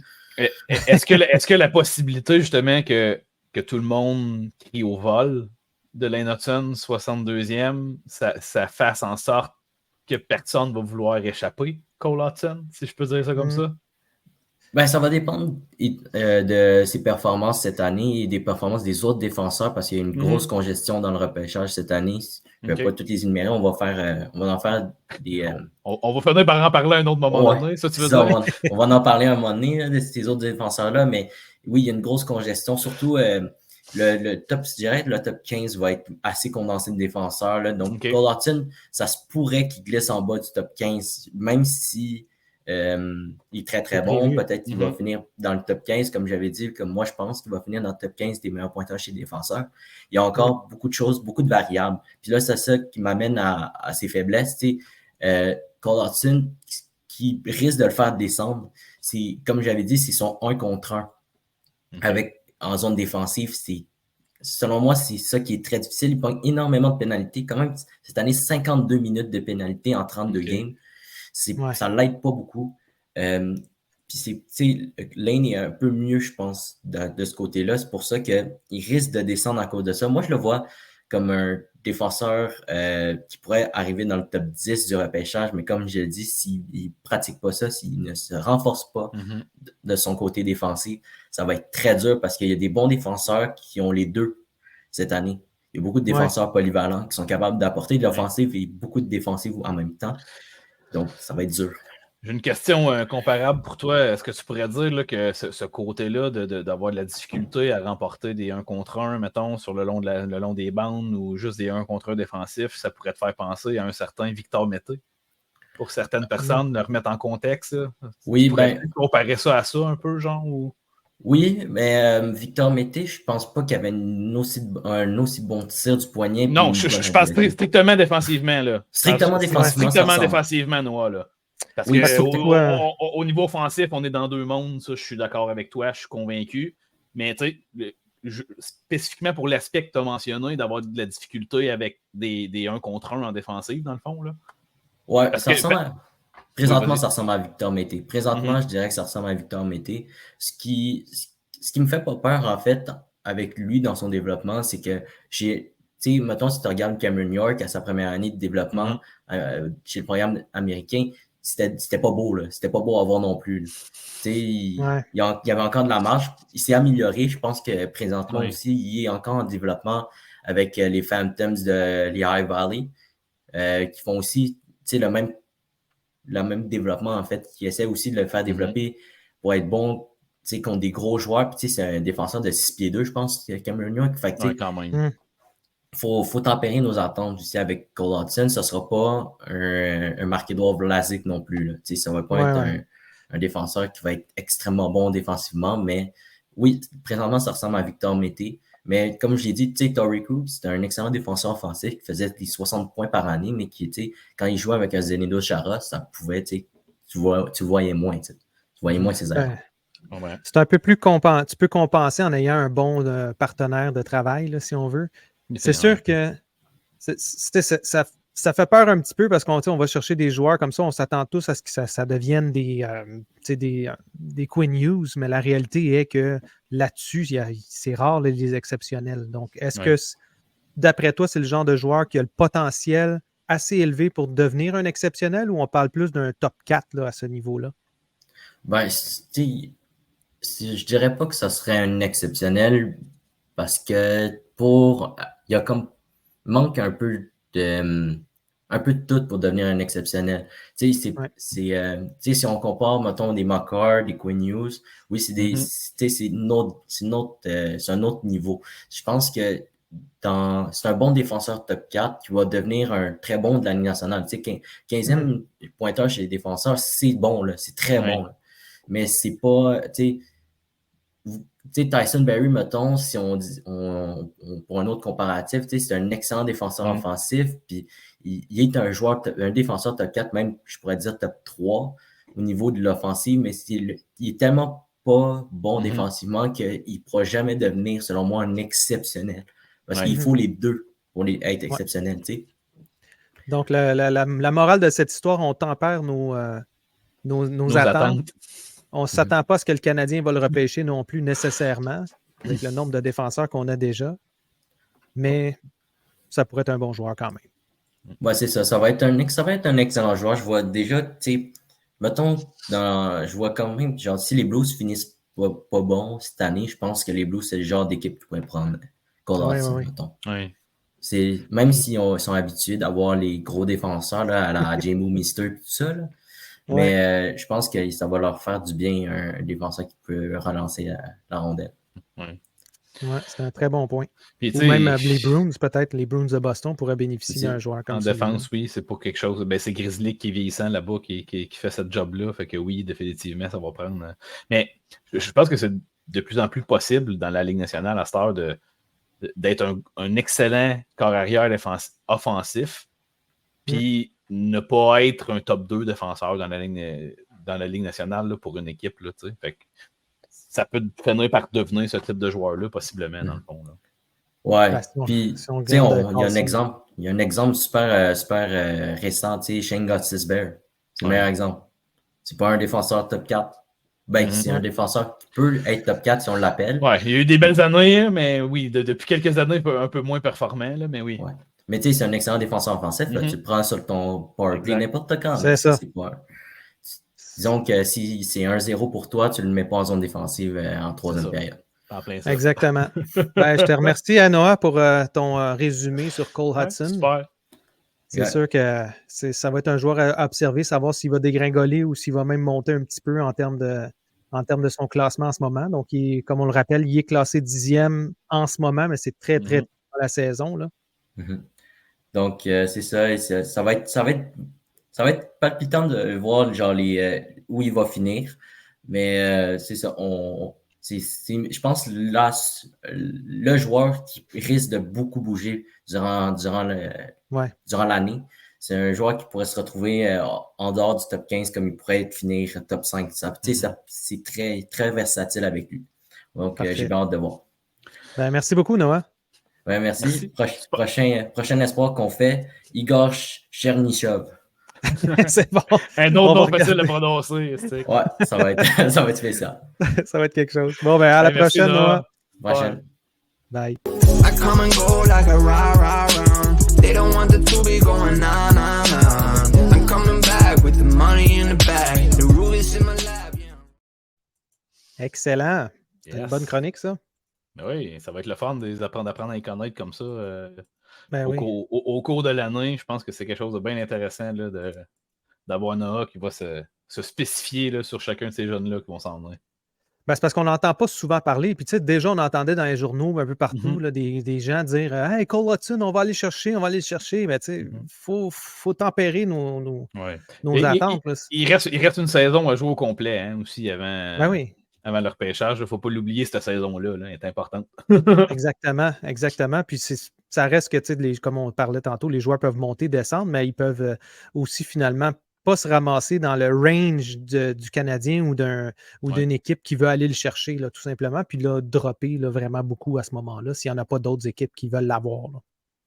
A: Est-ce que la possibilité, justement, que tout le monde crie au vol de Lane Hudson 62e, ça fasse en sorte que personne ne va vouloir échapper Cole Hudson, si je peux dire ça comme ça?
C: Ça va dépendre de ses performances cette année et des performances des autres défenseurs parce qu'il y a une grosse congestion dans le repêchage cette année. Je ne vais pas toutes les énumérer. On va en faire des...
A: On va finir par en parler à un autre moment donné, ça tu veux dire?
C: On va en parler à un moment donné de ces autres défenseurs-là, mais oui, il y a une grosse congestion. Surtout, le top 15 va être assez condensé de défenseurs. Là. Donc, Cole Hudson, ça se pourrait qu'il glisse en bas du top 15, même si... il est très, très bon. Peut-être qu'il va finir dans le top 15, comme j'avais dit, comme moi, je pense qu'il va finir dans le top 15 des meilleurs pointages chez les défenseurs. Il y a encore beaucoup de choses, beaucoup de variables. Puis là, c'est ça qui m'amène à ses faiblesses. Cole Hudson, qui risque de le faire descendre, comme j'avais dit, c'est son 1 contre 1 en zone défensive. Selon moi, c'est ça qui est très difficile. Il prend énormément de pénalités. Quand même, cette année, 52 minutes de pénalité en 32 games. Ça ne l'aide pas beaucoup. Puis Lane est un peu mieux, je pense, de ce côté-là. C'est pour ça qu'il risque de descendre à cause de ça. Moi, je le vois comme un défenseur qui pourrait arriver dans le top 10 du repêchage, mais comme je l'ai dit, s'il ne pratique pas ça, s'il ne se renforce pas de son côté défensif, ça va être très dur parce qu'il y a des bons défenseurs qui ont les deux cette année. Il y a beaucoup de défenseurs polyvalents qui sont capables d'apporter de l'offensive et beaucoup de défensive en même temps. Donc, ça va être dur.
A: J'ai une question comparable pour toi. Est-ce que tu pourrais dire là, que ce côté-là d'avoir de la difficulté à remporter des 1 contre 1, mettons, sur le long des bandes ou juste des 1 contre 1 défensifs, ça pourrait te faire penser à un certain Victor Mété? Pour certaines personnes, le remettre en contexte. Là.
C: Oui,
A: tu pourrais comparer ça à ça un peu, genre? Ou...
C: Oui, mais Victor Mété, je pense pas qu'il avait un aussi bon tir du poignet.
A: Non, je pense strictement défensivement. Là.
C: Strictement défensivement.
A: Strictement défensivement, Noah. Là. Parce que au niveau offensif, on est dans 2 mondes. Ça, je suis d'accord avec toi, je suis convaincu. Mais tu sais, spécifiquement pour l'aspect que tu as mentionné, d'avoir de la difficulté avec des 1 contre 1 en défensive, dans le fond. Là.
C: Ouais, ça ressemble à... Présentement, ça ressemble à Victor Mété. Présentement, je dirais que ça ressemble à Victor Mété. Ce qui me fait pas peur, en fait, avec lui dans son développement, c'est que tu sais, mettons, si tu regardes Cameron York à sa première année de développement chez le programme américain, c'était pas beau, là. C'était pas beau à voir non plus. Tu sais, il y avait encore de la marge. Il s'est amélioré. Je pense que présentement aussi, il est encore en développement avec les Phantoms de Lehigh Valley, qui font aussi, tu sais, le même développement, en fait, qui essaie aussi de le faire développer pour être bon, tu sais, contre des gros joueurs. Puis, tu sais, c'est un défenseur de 6 pieds 2, je pense, Cameron York. Fait que,
A: quand même.
C: Faut tempérer nos attentes aussi avec Cole Hudson. Ce ne sera pas un Marc-Édouard Vlasic non plus. Là. Tu sais, ça ne va pas être un défenseur qui va être extrêmement bon défensivement, mais oui, présentement, ça ressemble à Victor Mété. Mais comme je l'ai dit, tu sais, Torrey Krug, c'était un excellent défenseur offensif qui faisait des 60 points par année, mais qui, tu sais, quand il jouait avec un Zdeno Chara, ça pouvait, tu sais, tu voyais moins, tu voyais moins ses erreurs.
B: C'est un peu plus tu peux compenser en ayant un bon partenaire de travail, là, si on veut. C'est sûr que ça fait peur un petit peu parce qu'on va chercher des joueurs comme ça, on s'attend tous à ce que ça devienne des Quinn Hughes, mais la réalité est que là-dessus, c'est rare les exceptionnels. Donc, est-ce que, d'après toi, c'est le genre de joueur qui a le potentiel assez élevé pour devenir un exceptionnel ou on parle plus d'un top 4 là, à ce niveau-là?
C: Ben, je dirais pas que ça serait un exceptionnel parce que il y a comme manque un peu de tout pour devenir un exceptionnel. Tu sais, si on compare, mettons, des Makar, des Quinn Hughes, oui, c'est un autre niveau. Je pense que c'est un bon défenseur top 4 qui va devenir un très bon de la Ligue nationale. Tu sais, 15e pointeur chez les défenseurs, c'est bon, là, c'est très bon. Là. Mais c'est pas, tu sais, Tyson Barrie, mettons, si on dit pour un autre comparatif, c'est un excellent défenseur offensif, puis il est un défenseur top 4, même je pourrais dire top 3 au niveau de l'offensive, mais il est tellement pas bon défensivement qu'il ne pourra jamais devenir, selon moi, un exceptionnel. Parce qu'il faut les deux pour être exceptionnel, tu sais.
B: Donc, la morale de cette histoire, on tempère nos attentes. On ne s'attend pas à ce que le Canadien va le repêcher non plus nécessairement, avec le nombre de défenseurs qu'on a déjà. Mais ça pourrait être un bon joueur quand même.
C: Ouais, c'est ça. Ça va être un excellent joueur. Je vois déjà, tu sais, mettons, je vois quand même, genre, si les Blues finissent pas bons cette année, je pense que les Blues, c'est le genre d'équipe qui pourrait prendre Cole Hudson, mettons. Même s'ils sont habitués d'avoir les gros défenseurs là, à la Jamie Mister et tout ça, là, mais je pense que ça va leur faire du bien, un défenseur qui peut relancer la rondelle.
B: C'est un très bon point. Puis, ou même les Bruins, peut-être, les Bruins de Boston pourraient bénéficier d'un joueur comme ça.
A: En défense, oui, c'est pas quelque chose. Ben, c'est Grizzly qui est vieillissant là-bas, qui fait ce job-là. Fait que oui, définitivement, ça va prendre. Mais je pense que c'est de plus en plus possible dans la Ligue nationale à cette heure d'être un excellent corps arrière offensif, puis ne pas être un top 2 défenseur dans la Ligue nationale là, pour une équipe. Là, fait que ça peut finir par devenir ce type de joueur-là, possiblement, dans le fond. Là.
C: Ouais, puis il y a un exemple super récent, tu sais, Shane Gottis-Bear. C'est le meilleur exemple. C'est pas un défenseur top 4. Ben, c'est un défenseur qui peut être top 4 si on l'appelle.
A: Ouais, il y a eu des belles années, mais oui, depuis quelques années, un peu moins performant, là, mais oui.
C: Ouais. Mais tu sais, c'est un excellent défenseur offensif. Là, tu le prends sur ton powerplay n'importe quand.
B: C'est ça.
C: Disons que si c'est 1-0 pour toi, tu ne le mets pas en zone défensive en troisième période.
A: En plein ça.
B: Exactement. Je te remercie, Noah, pour ton résumé sur Cole Hudson.
A: Super.
B: C'est sûr que ça va être un joueur à observer, savoir s'il va dégringoler ou s'il va même monter un petit peu en termes de son classement en ce moment. Donc, comme on le rappelle, il est classé 10e en ce moment, mais c'est très, très tôt dans la saison. Là.
C: Donc, c'est ça. Et ça va être palpitant de voir genre où il va finir. Mais c'est ça. Je pense là, le joueur qui risque de beaucoup bouger durant l'année. C'est un joueur qui pourrait se retrouver en dehors du top 15 comme il pourrait finir top 5. C'est très, très versatile avec lui. Donc, j'ai bien hâte de voir.
B: Merci beaucoup, Noah.
C: Ouais, merci. Prochain espoir qu'on fait, Igor Chernyshov.
B: C'est bon.
A: Un autre nom facile à prononcer.
C: Ouais, ça va être spécial.
B: Ça va être quelque chose. Bon, à la prochaine, Noah.
C: Prochaine.
B: Bye.
D: I come and go like a rah-rah-rah. They don't want the to be going nah. I'm coming back with the money in the bag. The rule is in my lab.
B: Excellent. C'est une bonne chronique, ça.
A: Oui, ça va être le fun d'apprendre à les connaître comme ça au cours de l'année. Je pense que c'est quelque chose de bien intéressant là, d'avoir Noah qui va se spécifier là, sur chacun de ces jeunes-là qui vont s'en venir.
B: C'est parce qu'on n'entend pas souvent parler. Puis, tu sais, déjà, on entendait dans les journaux un peu partout là, des gens dire Hey, Cole Hudson, on va aller le chercher. Mais, tu sais, faut tempérer nos attentes.
A: Il reste une saison à jouer au complet aussi avant. Avant le repêchage, il ne faut pas l'oublier, cette saison-là, elle est importante.
B: Exactement. Puis ça reste que, comme on parlait tantôt, les joueurs peuvent monter, descendre, mais ils peuvent aussi finalement pas se ramasser dans le range du Canadien ou d'une équipe qui veut aller le chercher, là, tout simplement, puis là, dropper là, vraiment beaucoup à ce moment-là, s'il n'y en a pas d'autres équipes qui veulent l'avoir. Là.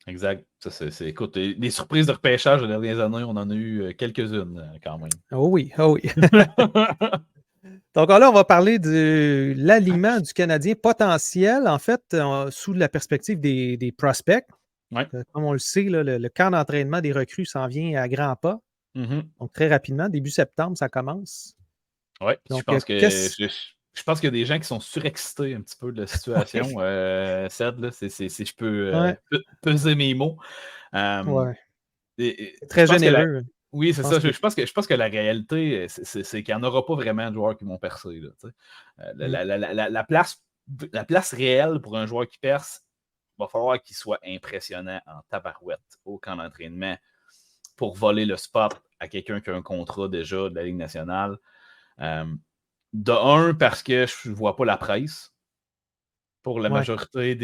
A: Exact. Écoute, des surprises de repêchage les dernières années, on en a eu quelques-unes quand même.
B: Oh oui. Donc là, on va parler de l'alignement du Canadien potentiel, en fait, sous la perspective des prospects.
A: Ouais.
B: Comme on le sait, là, le camp d'entraînement des recrues s'en vient à grands pas. Donc, très rapidement, début septembre, ça commence.
A: Oui, je pense qu'il y a des gens qui sont surexcités un petit peu de la situation. Ced, là, si je peux peser mes mots.
B: C'est très généreux.
A: Oui, c'est ça. Je pense que la réalité, c'est qu'il n'y en aura pas vraiment de joueurs qui vont percer. Là, la place réelle pour un joueur qui perce, il va falloir qu'il soit impressionnant en tabarouette au camp d'entraînement pour voler le spot à quelqu'un qui a un contrat déjà de la Ligue nationale. De un, parce que je ne vois pas la presse pour la majorité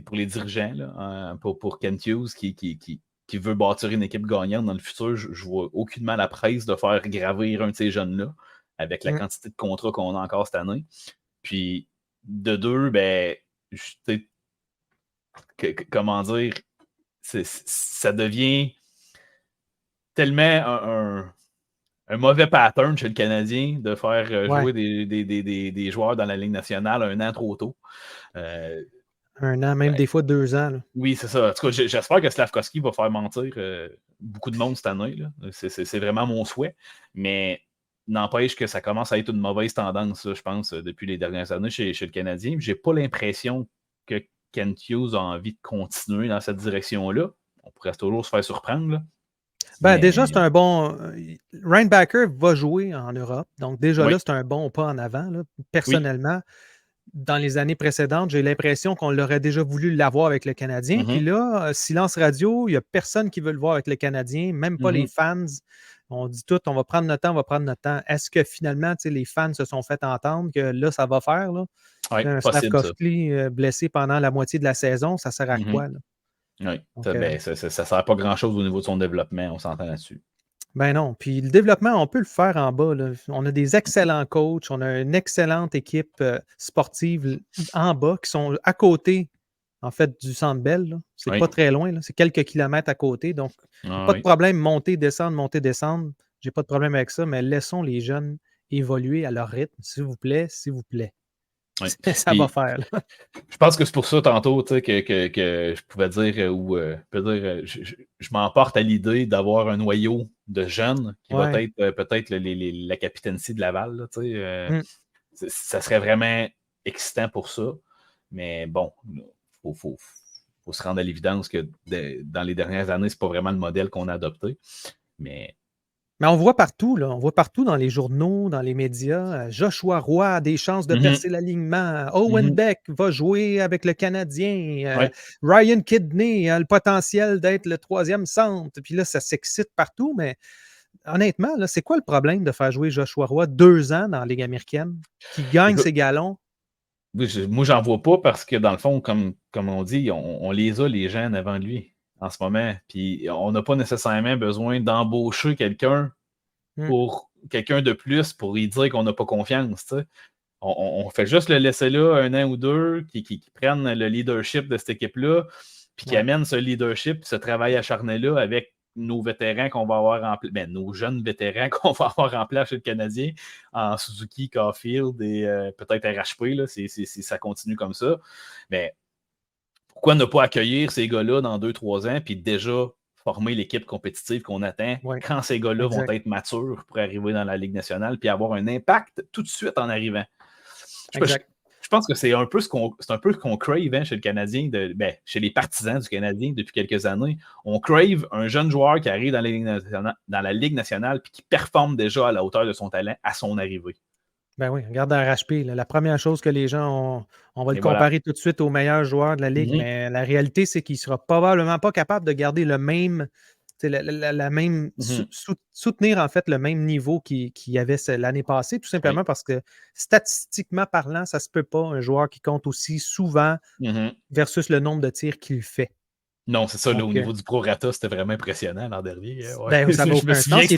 A: pour les dirigeants, là, pour Kent Hughes qui veut bâtir une équipe gagnante dans le futur. Je ne vois aucunement la presse de faire gravir un de ces jeunes-là avec la quantité de contrats qu'on a encore cette année. Puis, de deux, comment dire, ça devient tellement un mauvais pattern chez le Canadien de faire jouer des joueurs dans la Ligue nationale un an trop tôt.
B: Un an, même des fois 2 ans. Là.
A: Oui, c'est ça. En tout cas, j'espère que Slafkovský va faire mentir beaucoup de monde cette année. Là. C'est vraiment mon souhait. Mais n'empêche que ça commence à être une mauvaise tendance, je pense, depuis les dernières années chez le Canadien. Je n'ai pas l'impression que Kent Hughes a envie de continuer dans cette direction-là. On pourrait toujours se faire surprendre. Là.
B: Déjà, c'est un bon. Ryan Backer va jouer en Europe. Donc, déjà là, c'est un bon pas en avant. Là. Personnellement, dans les années précédentes, j'ai l'impression qu'on l'aurait déjà voulu l'avoir avec le Canadien. Puis là, silence radio, il n'y a personne qui veut le voir avec le Canadien, même pas les fans. On dit tout, on va prendre notre temps, Est-ce que finalement, les fans se sont fait entendre que là, ça va faire? Là? Un Slafkovský blessé pendant la moitié de la saison, ça sert à quoi? Là?
A: Oui, donc, ça ne sert à pas grand-chose au niveau de son développement, on s'entend là-dessus.
B: Ben non, puis le développement, on peut le faire en bas. Là. On a des excellents coachs, on a une excellente équipe sportive en bas qui sont à côté, en fait, du Centre Bell. C'est pas très loin, là. C'est quelques kilomètres à côté. Donc, pas de problème, monter, descendre. J'ai pas de problème avec ça, mais laissons les jeunes évoluer à leur rythme, s'il vous plaît.
A: Oui.
B: Ça va faire. Là.
A: Je pense que c'est pour ça, tantôt, que je pouvais dire, je m'emporte à l'idée d'avoir un noyau de jeunes qui va être peut-être la capitainetie de Laval. Ça serait vraiment excitant pour ça. Mais bon, il faut se rendre à l'évidence que dans les dernières années, c'est pas vraiment le modèle qu'on a adopté. Mais
B: on voit partout, là. On voit partout dans les journaux, dans les médias. Joshua Roy a des chances de percer l'alignement. Owen Beck va jouer avec le Canadien. Ryan Kidney a le potentiel d'être le 3e centre. Puis là, ça s'excite partout, mais honnêtement, là, c'est quoi le problème de faire jouer Joshua Roy 2 ans dans la Ligue américaine, qui gagne ses galons?
A: Moi, j'en vois pas parce que, dans le fond, comme on dit, on les a, les jeunes, avant lui, en ce moment. Puis, on n'a pas nécessairement besoin d'embaucher quelqu'un de plus pour lui dire qu'on n'a pas confiance. T'sais. On fait juste le laisser là 1 an ou 2, qui prennent le leadership de cette équipe-là, puis qui amènent ce leadership, ce travail acharné-là avec nos vétérans qu'on va avoir en place, nos jeunes vétérans qu'on va avoir en place chez le Canadien, en Suzuki, Caulfield et peut-être RHP, là, si ça continue comme ça. Mais pourquoi ne pas accueillir ces gars-là dans 2-3 ans, puis déjà former l'équipe compétitive qu'on attend quand ces gars-là vont être matures pour arriver dans la Ligue nationale, puis avoir un impact tout de suite en arrivant. Je pense que c'est un peu ce qu'on crave, hein, chez le Canadien, chez les partisans du Canadien depuis quelques années. On crave un jeune joueur qui arrive dans la Ligue nationale et qui performe déjà à la hauteur de son talent à son arrivée.
B: Ben oui, regarde RHP. Là, la première chose que les gens on va le comparer tout de suite au meilleur joueur de la Ligue, mais la réalité, c'est qu'il ne sera probablement pas capable de garder le même. Soutenir en fait le même niveau qu'il y avait l'année passée, tout simplement parce que statistiquement parlant, ça ne se peut pas un joueur qui compte aussi souvent versus le nombre de tirs qu'il fait.
A: Non, c'est ça, là, au niveau du prorata, c'était vraiment impressionnant l'an dernier.
B: Ben, ça va aucun sens.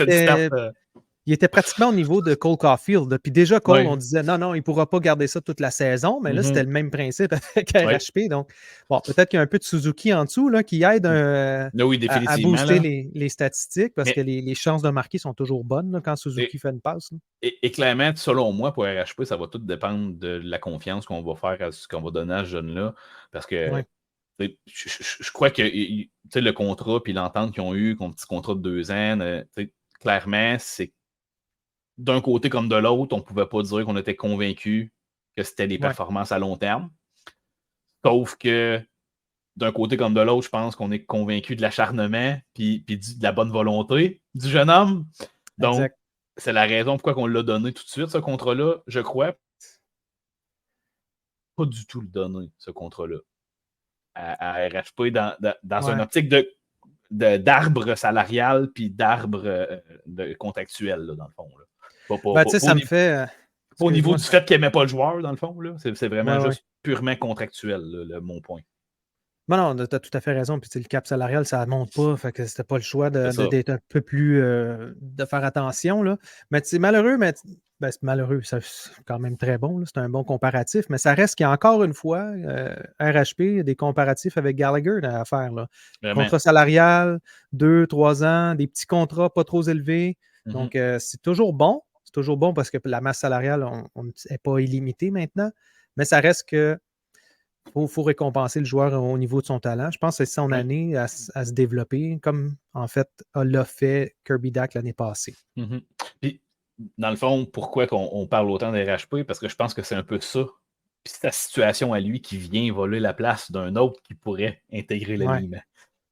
B: Il était pratiquement au niveau de Cole Caulfield. Puis déjà, Cole, on disait non, il ne pourra pas garder ça toute la saison, mais là, c'était le même principe avec RHP. Donc, bon, peut-être qu'il y a un peu de Suzuki en dessous là, qui aide à booster les statistiques parce que les chances de marquer sont toujours bonnes là, quand Suzuki fait une passe.
A: Et clairement, selon moi, pour RHP, ça va tout dépendre de la confiance qu'on va faire à ce qu'on va donner à ce jeune-là. Parce que je crois que le contrat puis l'entente qu'ils ont eu, un petit contrat de 2 ans, clairement, c'est d'un côté comme de l'autre, on ne pouvait pas dire qu'on était convaincu que c'était des performances à long terme. Sauf que d'un côté comme de l'autre, je pense qu'on est convaincu de l'acharnement puis de la bonne volonté du jeune homme. Donc, c'est la raison pourquoi on l'a donné tout de suite, ce contrat-là, je crois. Pas du tout le donner, ce contrat-là, à RHP dans une optique d'arbre salarial puis d'arbre contractuel, là, dans le fond. Là.
B: Ça me fait...
A: Au niveau du fait qu'il n'aimait pas le joueur, dans le fond, là, c'est vraiment juste purement contractuel, là, mon point.
B: Non, tu as tout à fait raison. Puis le cap salarial, ça ne monte pas. Fait que c'était pas le choix d'être un peu plus... de faire attention. Là. Mais c'est malheureux, c'est malheureux. C'est quand même très bon. Là. C'est un bon comparatif. Mais ça reste qu'il y a encore une fois, RHP, des comparatifs avec Gallagher à faire. Là. Contrat salarial, 2-3 ans, des petits contrats pas trop élevés. Donc, c'est toujours bon. C'est toujours bon parce que la masse salariale n'est pas illimitée maintenant. Mais ça reste que faut récompenser le joueur au niveau de son talent. Je pense que c'est son année à se développer, comme en fait l'a fait Kirby Dach l'année passée.
A: Puis, dans le fond, pourquoi on parle autant des RHP? Parce que je pense que c'est un peu ça. Puis c'est la situation à lui qui vient voler la place d'un autre qui pourrait intégrer l'alignement.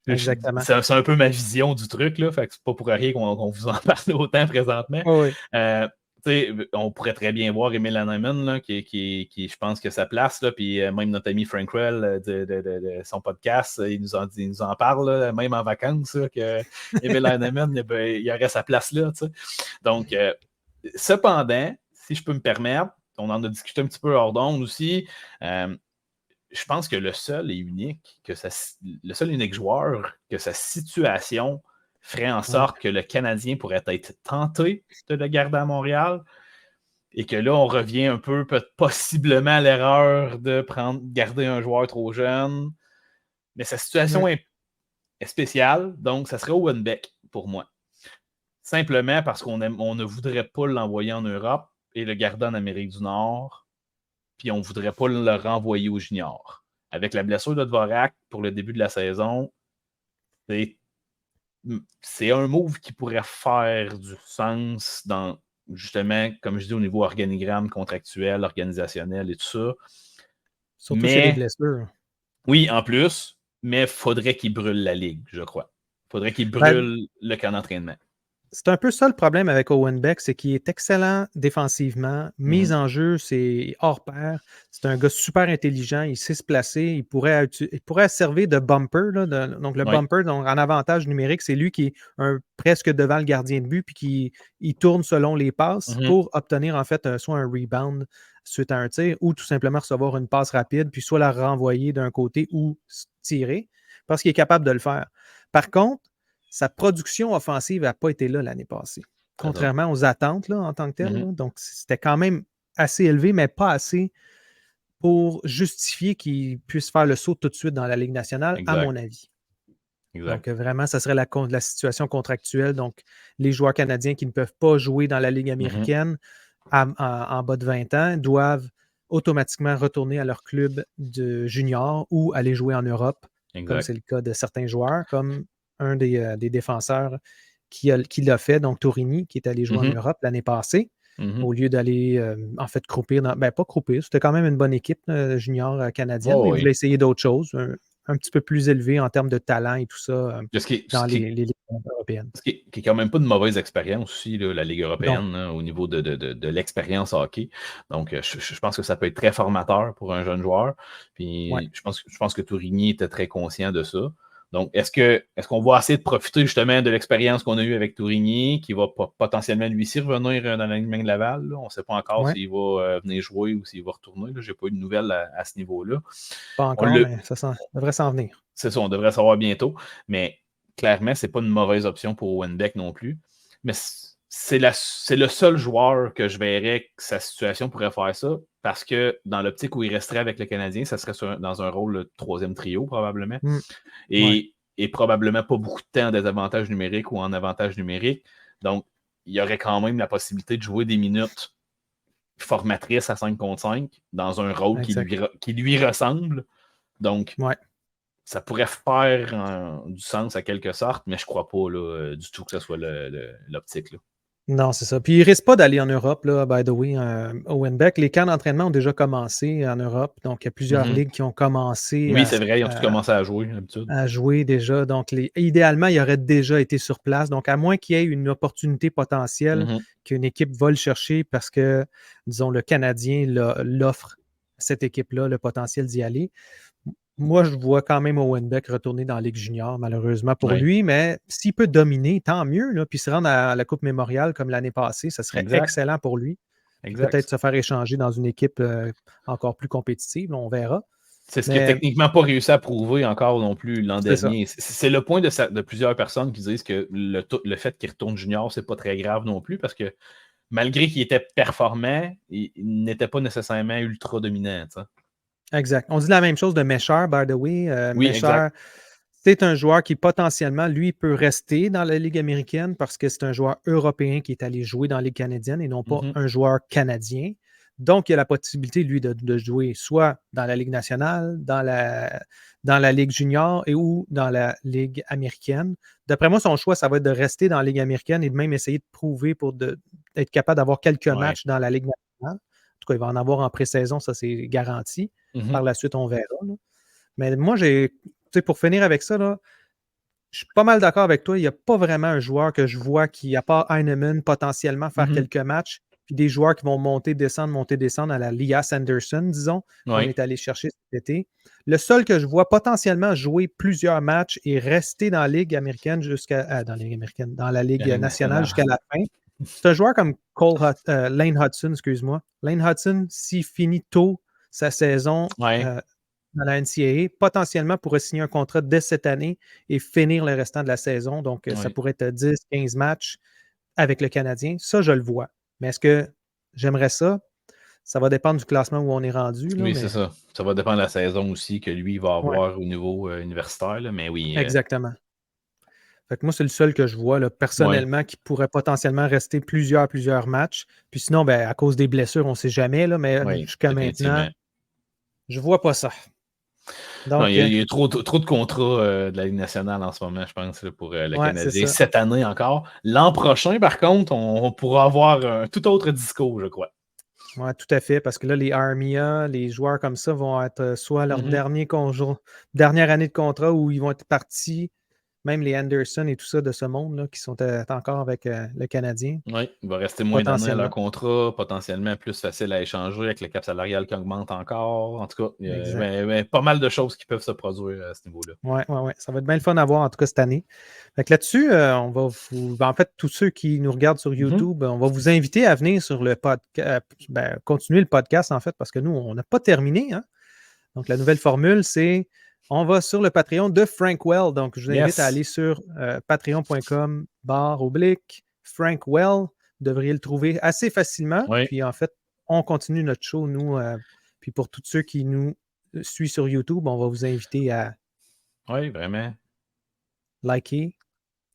B: Exactement.
A: C'est un peu ma vision du truc, là. Fait que c'est pas pour rien qu'on vous en parle autant présentement. On pourrait très bien voir Emil Heineman, là, qui je pense que sa place, là, puis même notre ami Frank Rell de son podcast, il nous en parle, là, même en vacances, là, que Emil Heineman, il aurait sa place là. T'sais. Donc, cependant, si je peux me permettre, on en a discuté un petit peu hors d'onde aussi, je pense que le seul et unique joueur que sa situation ferait en sorte que le Canadien pourrait être tenté de le garder à Montréal et que là, on revient un peu possiblement à l'erreur de garder un joueur trop jeune. Mais sa situation est spéciale, donc ça serait Owen Beck pour moi. Simplement parce qu'on ne voudrait pas l'envoyer en Europe et le garder en Amérique du Nord, puis on ne voudrait pas le renvoyer aux juniors. Avec la blessure de Dvorak pour le début de la saison, c'est un move qui pourrait faire du sens dans, justement, comme je dis, au niveau organigramme contractuel, organisationnel et tout ça.
B: Surtout s'il y a des blessures.
A: Oui, en plus, mais il faudrait qu'il brûle la ligue, je crois. Il faudrait qu'il brûle le camp d'entraînement.
B: C'est un peu ça le problème avec Owen Beck, c'est qu'il est excellent défensivement. Mise en jeu, c'est hors pair. C'est un gars super intelligent. Il sait se placer. Il pourrait servir de bumper. Là, donc, le bumper, donc, en avantage numérique, c'est lui qui est presque devant le gardien de but puis qui il tourne selon les passes pour obtenir en fait soit un rebound suite à un tir ou tout simplement recevoir une passe rapide puis soit la renvoyer d'un côté ou tirer parce qu'il est capable de le faire. Par contre, sa production offensive n'a pas été là l'année passée, contrairement aux attentes là, en tant que telles. Là. Donc, c'était quand même assez élevé, mais pas assez pour justifier qu'il puisse faire le saut tout de suite dans la Ligue nationale, à mon avis. Donc, vraiment, ça serait la situation contractuelle. Donc, les joueurs canadiens qui ne peuvent pas jouer dans la Ligue américaine en bas de 20 ans doivent automatiquement retourner à leur club de junior ou aller jouer en Europe, comme c'est le cas de certains joueurs, comme un des défenseurs qui l'a fait, donc Torini, qui est allé jouer en Europe l'année passée, au lieu d'aller, en fait, croupir. Pas croupir, c'était quand même une bonne équipe junior canadienne, mais il voulait essayer d'autres choses, un petit peu plus élevé en termes de talent et tout ça dans les ligues européennes.
A: Ce qui est quand même pas une mauvaise expérience aussi, là, la Ligue européenne, hein, au niveau de l'expérience hockey. Donc, je pense que ça peut être très formateur pour un jeune joueur. Puis, je pense que Tourigny était très conscient de ça. Donc, est-ce qu'on va essayer de profiter justement de l'expérience qu'on a eue avec Tourigny, qui va potentiellement lui aussi revenir dans l'alignement de Laval? Là? On ne sait pas encore s'il va venir jouer ou s'il va retourner. Je n'ai pas eu de nouvelles à ce niveau-là.
B: Pas encore, mais ça devrait s'en venir.
A: C'est ça, on devrait savoir bientôt. Mais clairement, ce n'est pas une mauvaise option pour Owen Beck non plus. Mais c'est le seul joueur que je verrais que sa situation pourrait faire ça, parce que dans l'optique où il resterait avec le Canadien, ça serait dans un rôle de troisième trio, probablement. Et probablement pas beaucoup de temps en désavantage numérique ou en avantage numérique. Donc, il y aurait quand même la possibilité de jouer des minutes formatrices à 5 contre 5 dans un rôle qui lui ressemble. Donc, ça pourrait faire du sens à quelque sorte, mais je ne crois pas là, du tout que ce soit l'optique. Là.
B: Non, c'est ça. Puis il ne risque pas d'aller en Europe, là, by the way, Owen Beck. Les camps d'entraînement ont déjà commencé en Europe. Donc, il y a plusieurs ligues qui ont commencé.
A: Oui, c'est vrai, ils ont tous commencé à jouer, d'habitude.
B: À jouer déjà. Donc, idéalement, il aurait déjà été sur place. Donc, à moins qu'il y ait une opportunité potentielle qu'une équipe va le chercher parce que, disons, le Canadien l'offre à cette équipe-là, le potentiel d'y aller. Moi, je vois quand même Owen Beck retourner dans la Ligue junior, malheureusement pour lui, mais s'il peut dominer, tant mieux, là, puis se rendre à la Coupe Mémoriale comme l'année passée, ça serait excellent pour lui. Peut-être se faire échanger dans une équipe encore plus compétitive, on verra.
A: C'est ce qu'il n'a techniquement pas réussi à prouver encore non plus l'an dernier. C'est le point de plusieurs personnes qui disent que le fait qu'il retourne junior, c'est pas très grave non plus, parce que malgré qu'il était performant, il n'était pas nécessairement ultra dominant. T'sais.
B: Exact. On dit la même chose de Mesher, by the way. Mesher, c'est un joueur qui potentiellement, lui, peut rester dans la Ligue américaine parce que c'est un joueur européen qui est allé jouer dans la Ligue canadienne et non pas un joueur canadien. Donc, il y a la possibilité, lui, de jouer soit dans la Ligue nationale, dans la Ligue junior ou dans la Ligue américaine. D'après moi, son choix, ça va être de rester dans la Ligue américaine et de même essayer de prouver pour être capable d'avoir quelques matchs dans la Ligue nationale. En tout cas, il va en avoir en pré-saison, ça c'est garanti. Par la suite, on verra. Là. Mais moi, pour finir avec ça, là, je suis pas mal d'accord avec toi. Il n'y a pas vraiment un joueur que je vois qui, à part Heinemann, potentiellement faire quelques matchs, puis des joueurs qui vont monter, descendre à la Lias Anderson, disons, qu'on est allé chercher cet été. Le seul que je vois potentiellement jouer plusieurs matchs et rester dans la Ligue américaine dans la Ligue nationale jusqu'à la fin, c'est un joueur comme Lane Hudson, excuse-moi. Lane Hudson, s'il finit tôt sa saison dans la NCAA, potentiellement pourrait signer un contrat dès cette année et finir le restant de la saison. Donc, ça pourrait être 10-15 matchs avec le Canadien. Ça, je le vois. Mais est-ce que j'aimerais ça? Ça va dépendre du classement où on est rendu. Là,
A: c'est ça. Ça va dépendre de la saison aussi que lui va avoir au niveau universitaire. Là, mais oui.
B: Exactement. Fait que moi, c'est le seul que je vois là, personnellement qui pourrait potentiellement rester plusieurs matchs. Puis sinon, à cause des blessures, on ne sait jamais, là, mais jusqu'à maintenant, je ne vois pas ça. Donc,
A: il y a trop de contrats de la Ligue nationale en ce moment, je pense, là, pour le Canadien. Cette année encore. L'an prochain, par contre, on pourra avoir un tout autre discours, je crois.
B: Oui, tout à fait, parce que là, les Armia, les joueurs comme ça vont être soit leur dernière année de contrat où ils vont être partis, même les Anderson et tout ça de ce monde là, qui sont encore avec le Canadien.
A: Oui, il va rester moins d'années à leur contrat, potentiellement plus facile à échanger avec le cap salarial qui augmente encore. En tout cas, il y a pas mal de choses qui peuvent se produire à ce niveau-là.
B: Oui. Ça va être bien le fun à voir, en tout cas, cette année. Fait que là-dessus, on va en fait, tous ceux qui nous regardent sur YouTube, on va vous inviter à venir sur le podcast, continuer le podcast, en fait, parce que nous, on n'a pas terminé. Hein? Donc, la nouvelle formule, c'est on va sur le Patreon de Frank Well. Donc, je vous invite à aller sur patreon.com/Frank Well. Vous devriez le trouver assez facilement.
A: Oui.
B: Puis, en fait, on continue notre show, nous. Puis, pour tous ceux qui nous suivent sur YouTube, on va vous inviter à
A: vraiment.
B: liker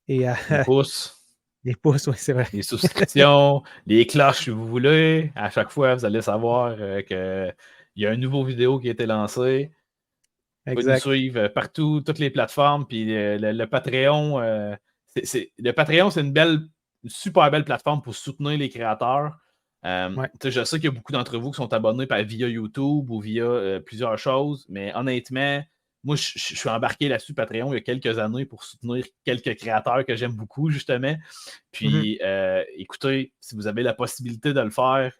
B: et à...
A: Les pouces.
B: Les pouces, oui, c'est vrai.
A: Les souscriptions, les cloches si vous voulez. À chaque fois, vous allez savoir qu'il y a une nouvelle vidéo qui a été lancée. Vous pouvez nous suivre partout, toutes les plateformes. Puis le Patreon, le Patreon, c'est une super belle plateforme pour soutenir les créateurs. Je sais qu'il y a beaucoup d'entre vous qui sont abonnés via YouTube ou via plusieurs choses, mais honnêtement, moi, je suis embarqué là-dessus, Patreon, il y a quelques années pour soutenir quelques créateurs que j'aime beaucoup, justement. Puis, écoutez, si vous avez la possibilité de le faire,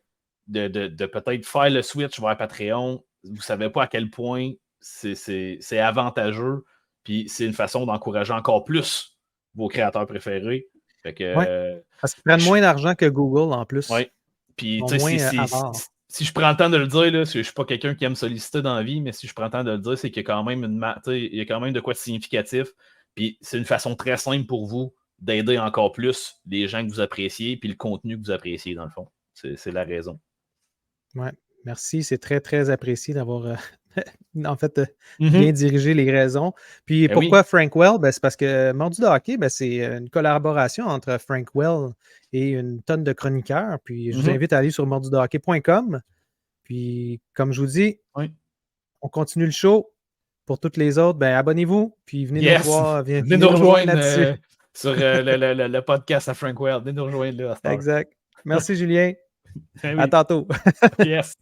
A: de peut-être faire le switch vers Patreon, vous ne savez pas à quel point c'est avantageux. Puis, c'est une façon d'encourager encore plus vos créateurs préférés. Fait que,
B: parce qu'ils prennent moins d'argent que Google, en plus.
A: Oui. Puis, tu sais, si je prends le temps de le dire, là, je ne suis pas quelqu'un qui aime solliciter dans la vie, mais si je prends le temps de le dire, c'est qu'il y a quand même il y a quand même de quoi de significatif. Puis c'est une façon très simple pour vous d'aider encore plus les gens que vous appréciez puis le contenu que vous appréciez, dans le fond. C'est la raison.
B: Oui, merci. C'est très, très apprécié d'avoir en fait bien dirigé les raisons. Puis pourquoi Frank Well? C'est parce que Mordu de hockey, c'est une collaboration entre Frank Well et une tonne de chroniqueurs. Puis je vous invite à aller sur mordudehockey.com. Puis comme je vous dis, on continue le show. Pour toutes les autres, abonnez-vous. Puis venez nous voir.
A: Venez nous rejoindre sur le podcast à Frank Well. Venez nous rejoindre là.
B: Exact. Merci Julien. À tantôt.
A: Yes.